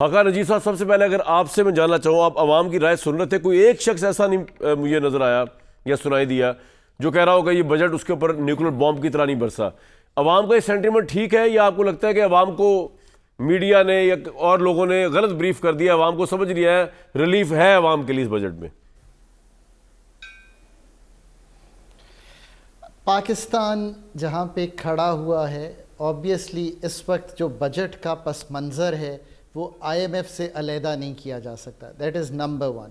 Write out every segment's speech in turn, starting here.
حقا نجیب صاحب، سب سے پہلے اگر آپ سے میں جاننا چاہوں، آپ عوام کی رائے سن رہے تھے، کوئی ایک شخص ایسا نہیں مجھے نظر آیا یا سنائی دیا جو کہہ رہا ہوگا یہ بجٹ اس کے اوپر نیوکلیر بامب کی طرح نہیں برسا. عوام کا یہ سینٹیمنٹ ٹھیک ہے یا آپ کو لگتا ہے کہ عوام کو میڈیا نے یا اور لوگوں نے غلط بریف کر دیا، عوام کو سمجھ لیا ہے ریلیف ہے عوام کے لیے اس بجٹ میں؟ پاکستان جہاں پہ کھڑا ہوا ہے، آبویسلی اس وقت جو بجٹ کا پس منظر ہے وہ آئی ایم ایف سے علیحدہ نہیں کیا جا سکتا. That is number one.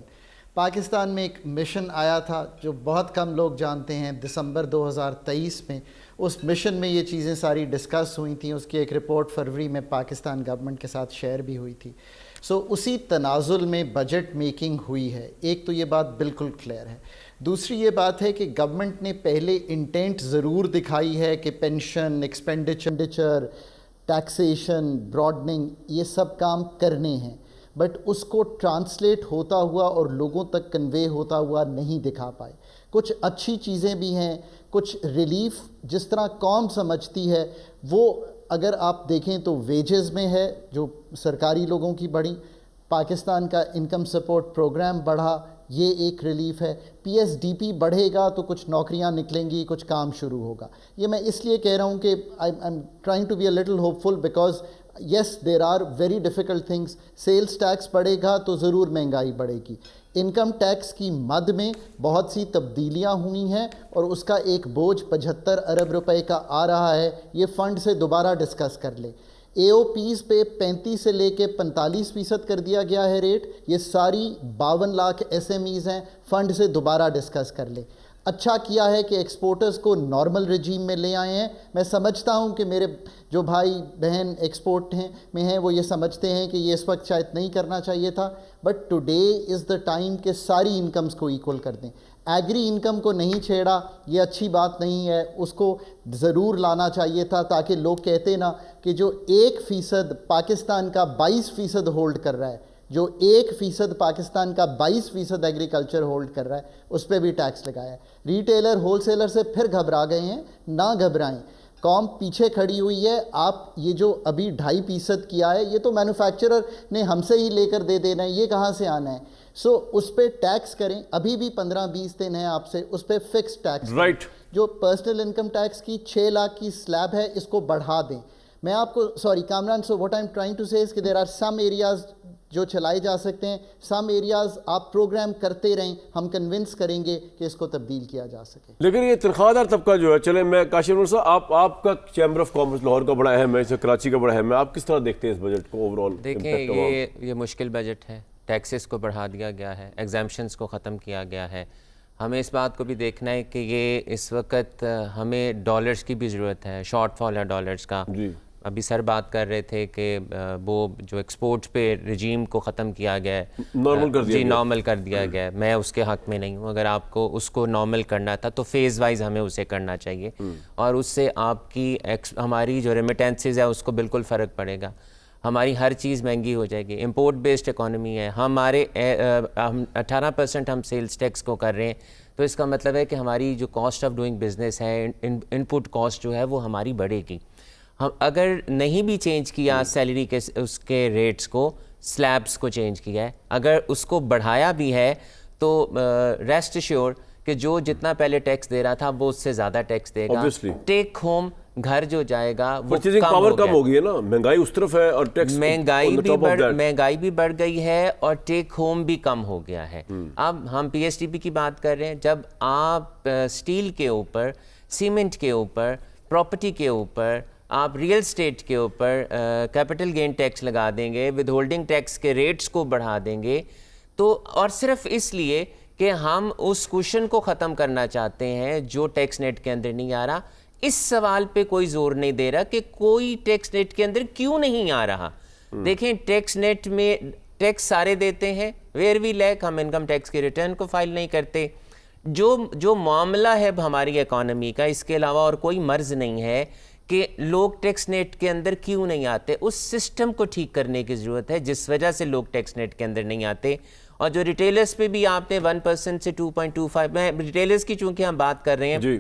Pakistan میں ایک مشن آیا تھا جو بہت کم لوگ جانتے ہیں، دسمبر 2023 میں. اس مشن میں یہ چیزیں ساری ڈسکس ہوئی تھیں. اس کی ایک رپورٹ فروری میں پاکستان گورنمنٹ کے ساتھ شیئر بھی ہوئی تھی. اسی تنازل میں بجٹ میکنگ ہوئی ہے. ایک تو یہ بات بالکل کلیئر ہے. دوسری یہ بات ہے کہ گورنمنٹ نے پہلے انٹینٹ ضرور دکھائی ہے کہ پینشن، ایکسپینڈیچر، ٹیکسیشن، براڈننگ، یہ سب کام کرنے ہیں، بٹ اس کو ٹرانسلیٹ ہوتا ہوا اور لوگوں تک کنوے ہوتا ہوا نہیں دکھا پائے. کچھ اچھی چیزیں بھی ہیں، کچھ ریلیف جس طرح قوم سمجھتی ہے وہ اگر آپ دیکھیں تو ویجز میں ہے جو سرکاری لوگوں کی بڑھی، پاکستان کا انکم سپورٹ پروگرام بڑھا، یہ ایک ریلیف ہے. پی ایس ڈی پی بڑھے گا تو کچھ نوکریاں نکلیں گی، کچھ کام شروع ہوگا. یہ میں اس لیے کہہ رہا ہوں کہ I am trying to be a little hopeful because yes there are very difficult things. Sales tax بڑھے گا تو ضرور مہنگائی بڑھے گی. انکم ٹیکس کی مد میں بہت سی تبدیلیاں ہوئی ہیں اور اس کا ایک بوجھ 75 ارب روپے کا آ رہا ہے. یہ فنڈ سے دوبارہ ڈسکس کر لیں. اے او پیز پہ 35 سے لے کے 45% کر دیا گیا ہے ریٹ. یہ ساری 52 لاکھ ایس ایم ایز ہیں، فنڈ سے دوبارہ ڈسکس کر لیں. اچھا کیا ہے کہ ایکسپورٹرز کو نارمل رجیم میں لے آئے ہیں. میں سمجھتا ہوں کہ میرے جو بھائی بہن ایکسپورٹ ہیں وہ یہ سمجھتے ہیں کہ یہ اس وقت شاید نہیں کرنا چاہیے تھا، but today is the time کہ ساری انکمز کو ایکول کر دیں. ایگری انکم کو نہیں چھیڑا، یہ اچھی بات نہیں ہے، اس کو ضرور لانا چاہیے تھا تاکہ لوگ کہتے نا کہ جو 1% پاکستان کا 22% ہولڈ کر رہا ہے، جو 1% پاکستان کا 22% ایگریکلچر ہولڈ کر رہا ہے، اس پہ بھی ٹیکس لگایا ہے. ریٹیلر ہول سیلر سے پھر گھبرا گئے ہیں. نہ گھبرائیں، قوم پیچھے کھڑی ہوئی ہے. آپ یہ جو ابھی 2.5% کیا ہے یہ تو مینوفیکچرر نے ہم سے ہی لے کر دے دینا ہے، یہ کہاں سے آنا ہے؟ اس پہ ٹیکس کریں. ابھی بھی 15-20 دن ہیں آپ سے، اس پہ فکس ٹیکس رائٹ. جو پرسنل انکم ٹیکس کی 6 لاکھ کی سلیب ہے اس کو بڑھا دیں. میں آپ کو Kamran, what I am trying to say کہ دیر آر سم ایریاز جو چلائے جا سکتے ہیں، سم ایریاز آپ پروگرام کرتے رہیں، ہم کنونس کریں گے کہ اس کو تبدیل کیا جا سکے. لیکن یہ تنخواہ دار طبقہ جو ہے، چلیں میں کاشف نور صاحب، آپ کا چیمبر آف کامرس لاہور کا بڑا اہم ہے، کراچی کا بڑا اہم ہے، آپ کس طرح دیکھتے ہیں اس بجٹ کو اوور آل؟ دیکھیں یہ مشکل بجٹ ہے. ٹیکسز کو بڑھا دیا گیا ہے، ایگزامپشنز کو ختم کیا گیا ہے. ہمیں اس بات کو بھی دیکھنا ہے کہ یہ اس وقت ہمیں ڈالرز کی بھی ضرورت ہے، شارٹ فال ہے ڈالرز کا. جی ابھی سر بات کر رہے تھے کہ وہ جو ایکسپورٹ پہ رجیم کو ختم کیا گیا ہے، نارمل کر دیا جی نارمل کر دیا گیا ہے. میں اس کے حق میں نہیں ہوں. اگر آپ کو اس کو نارمل کرنا تھا تو فیز وائز ہمیں اسے کرنا چاہیے، اور اس سے آپ کی ہماری جو ریمیٹنسز ہے اس کو بالکل فرق پڑے گا. ہماری ہر چیز مہنگی ہو جائے گی. امپورٹ بیسڈ اکانومی ہے، ہمارے 18% ہم سیلز ٹیکس کو کر رہے ہیں، تو اس کا مطلب ہے کہ ہماری جو کاسٹ آف ڈوئنگ بزنس ہے، ان پٹ کاسٹ جو ہے وہ ہماری بڑھے گی. ہم اگر نہیں بھی چینج کیا سیلری کے اس کے ریٹس کو، سلیبس کو چینج کیا ہے، اگر اس کو بڑھایا بھی ہے تو ریسٹ ایشور کہ جو جتنا پہلے ٹیکس دے رہا تھا وہ اس سے زیادہ ٹیکس دے گا. ٹیک ہوم گھر جو جائے گا وہ کم ہو گئی ہے نا، مہنگائی اس طرف ہے اور ٹیکس مہنگائی بھی بڑھ گئی ہے اور ٹیک ہوم بھی کم ہو گیا ہے. اب ہم پی ایس ٹی پی کی بات کر رہے ہیں. جب آپ اسٹیل کے اوپر، سیمنٹ کے اوپر، پراپرٹی کے اوپر، آپ ریئل اسٹیٹ کے اوپر کیپٹل گین ٹیکس لگا دیں گے، ود ہولڈنگ ٹیکس کے ریٹس کو بڑھا دیں گے، تو اور صرف اس لیے کہ ہم اس کوشن کو ختم کرنا چاہتے ہیں جو ٹیکس نیٹ کے اندر نہیں آ رہا. اس سوال پہ کوئی زور نہیں دے رہا کہ کوئی ٹیکس نیٹ کے اندر کیوں نہیں آ رہا. دیکھیں ٹیکس نیٹ میں ٹیکس سارے دیتے ہیں، ویئر وی لیک ہم انکم ٹیکس کے ریٹرن کو فائل نہیں کرتے. جو معاملہ ہے ہماری اکانومی کا، اس کے علاوہ اور کوئی مرض نہیں ہے کہ لوگ ٹیکس نیٹ کے اندر کیوں نہیں آتے. اس سسٹم کو ٹھیک کرنے کی ضرورت ہے جس وجہ سے لوگ ٹیکس نیٹ کے اندر نہیں آتے. اور جو ریٹیلرز پہ بھی آپ نے 1% سے 2.25، میں ریٹیلرز کی چونکہ ہم بات کر رہے ہیں،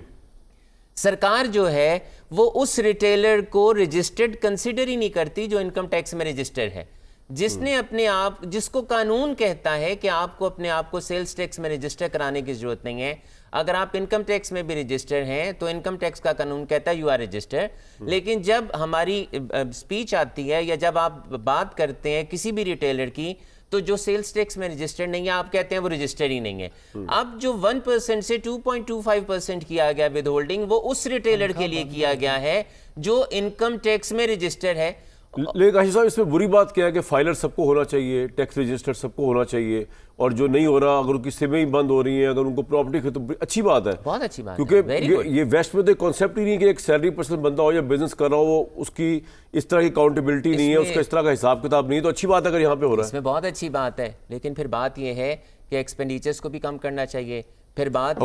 سرکار جو ہے وہ اس ریٹیلر کو رجسٹرڈ کنسیڈر ہی نہیں کرتی جو انکم ٹیکس میں رجسٹر ہے. جس نے اپنے آپ، جس کو قانون کہتا ہے کہ آپ کو اپنے آپ کو سیلز ٹیکس میں رجسٹر کرانے کی ضرورت نہیں ہے. اگر آپ انکم ٹیکس میں بھی رجسٹر ہیں تو انکم ٹیکس کا قانون کہتا ہے یو آر رجسٹر. لیکن جب ہماری سپیچ آتی ہے یا جب آپ بات کرتے ہیں کسی بھی ریٹیلر کی, تو جو سیلز ٹیکس میں رجسٹر نہیں ہے آپ کہتے ہیں وہ رجسٹر ہی نہیں ہے. اب جو 1% سے 2.25% کیا گیا ود ہولڈنگ, وہ اس ریٹیلر کے لیے کیا گیا ہے جو انکم ٹیکس میں رجسٹر ہے. لیکن کاشف صاحب اس میں بری بات کیا ہے کہ فائلر سب کو ہونا چاہیے, ٹیکس رجسٹر سب کو ہونا چاہیے, اور جو نہیں ہو رہا اگر ان کی سمیں ہی بند ہو رہی ہیں, اگر ان کو پراپرٹی ہے تو اچھی بات ہے, بہت اچھی بات ہے, کیونکہ یہ ویسٹ میں تو ایک کانسیپٹ ہی نہیں کہ ایک سیلری پرسن بندہ ہو یا بزنس کر رہا ہو, وہ اس کی اس طرح کی اکاؤنٹیبلٹی نہیں ہے, اس کا اس طرح کا حساب کتاب نہیں ہے, تو اچھی بات ہے اگر یہاں پہ ہو رہا ہے. اس میں بہت اچھی بات ہے, لیکن پھر بات یہ ہے کہ ایکسپینڈیچرز کو بھی کم کرنا چاہیے. پھر بات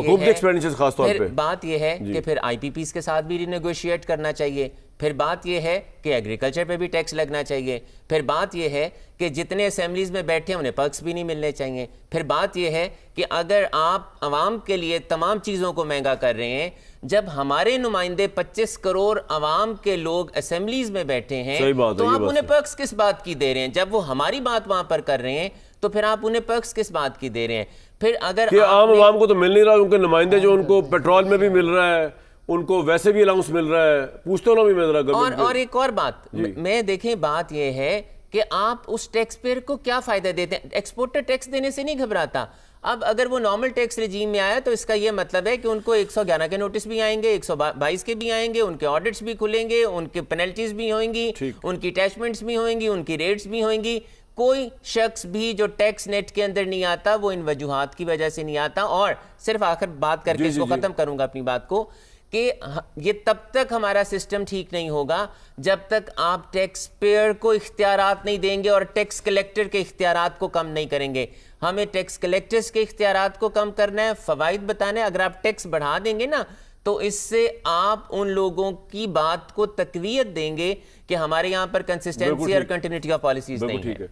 یہ ہے کہ پھر آئی پی پیز کے ساتھ بھی رینیگوشیٹ کرنا چاہیے. پھر بات یہ ہے کہ ایگریکلچر پہ بھی ٹیکس لگنا چاہیے. پھر بات یہ ہے کہ جتنے اسمبلیز میں بیٹھے ہیں انہیں پرکس بھی نہیں ملنے چاہیے. پھر بات یہ ہے کہ اگر آپ عوام کے لیے تمام چیزوں کو مہنگا کر رہے ہیں, جب ہمارے نمائندے 25 کروڑ عوام کے لوگ اسمبلیز میں بیٹھے ہیں, تو آپ انہیں پرکس کس بات کی دے رہے ہیں؟ جب وہ ہماری بات وہاں پر کر رہے ہیں تو پھر آپ انہیں پرکس کس بات کی دے رہے ہیں؟ پھر اگر کہ عام عوام کو تو مل نہیں رہا, ان کے نمائندے جو ان کو پیٹرول میں بھی مل رہا ہے, ان کو ویسے بھی الاؤنس مل رہا ہے, پوچھتے نہ بھی مل رہا ہے. اور ایک اور بات میں دیکھیں, بات یہ ہے کہ آپ اس ٹیکس پیئر کو کیا فائدہ دیتے ہیں؟ ایکسپورٹر ٹیکس دینے سے نہیں گھبراتا. اب اگر وہ نارمل ٹیکس رجیم میں آیا تو اس کا یہ مطلب ہے کہ ان کو 111 کے نوٹس بھی آئیں گے, 122 کے بھی آئیں گے, ان کے آڈٹس بھی کھلیں گے, ان کے پینلٹیز بھی ہوئیں گی, ان کی اٹیچمنٹس بھی ہوئیں گی, ان کی ریٹس بھی ہوئیں گی. کوئی شخص بھی جو ٹیکس نیٹ کے اندر نہیں آتا وہ ان وجوہات کی وجہ سے نہیں آتا. اور صرف آخر بات کر کے اس کو ختم کروں گا اپنی بات کو, کہ یہ تب تک ہمارا سسٹم ٹھیک نہیں ہوگا جب تک آپ ٹیکس پیئر کو اختیارات نہیں دیں گے اور ٹیکس کلیکٹر کے اختیارات کو کم نہیں کریں گے. ہمیں ٹیکس کلیکٹرز کے اختیارات کو کم کرنا ہے, فوائد بتانا ہے. اگر آپ ٹیکس بڑھا دیں گے نا تو اس سے آپ ان لوگوں کی بات کو تقویت دیں گے کہ ہمارے یہاں پر کنسسٹنسی اور کنٹینیوٹی آف پالیسیز نہیں ہے.